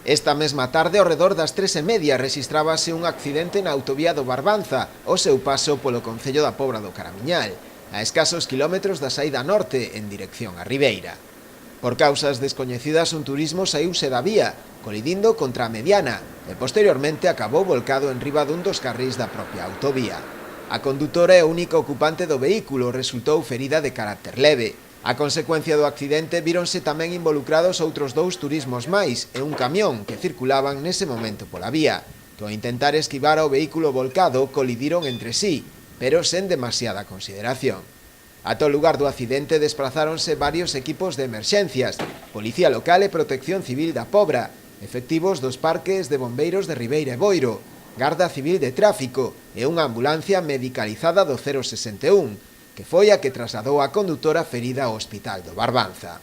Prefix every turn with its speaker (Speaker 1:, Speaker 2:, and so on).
Speaker 1: Esta mesma tarde, ao redor das 3:30, rexistrábase un accidente na autovía do Barbanza, ao seu paso polo concello da Pobra do Caramiñal, a escasos kilómetros da saída norte en dirección a Ribeira. Por causas descoñecidas, un turismo saíuse da vía, colidindo contra a mediana, e posteriormente acabou volcado en riba dun dos carrís da propia autovía. A condutora e a única ocupante do vehículo resultou ferida de carácter leve. A consecuencia do accidente víronse tamén involucrados outros 2 turismos máis e un camión que circulaban nese momento pola vía, que ao intentar esquivar ao vehículo volcado colidiron entre sí, pero sen demasiada consideración. Ata o lugar do accidente desprazáronse varios equipos de emerxencias, Policía Local e Protección Civil da Pobra, efectivos dos parques de bombeiros de Ribeira e Boiro, Garda Civil de Tráfico e unha ambulancia medicalizada do 061, que foi a que trasladou a condutora ferida ao hospital do Barbanza.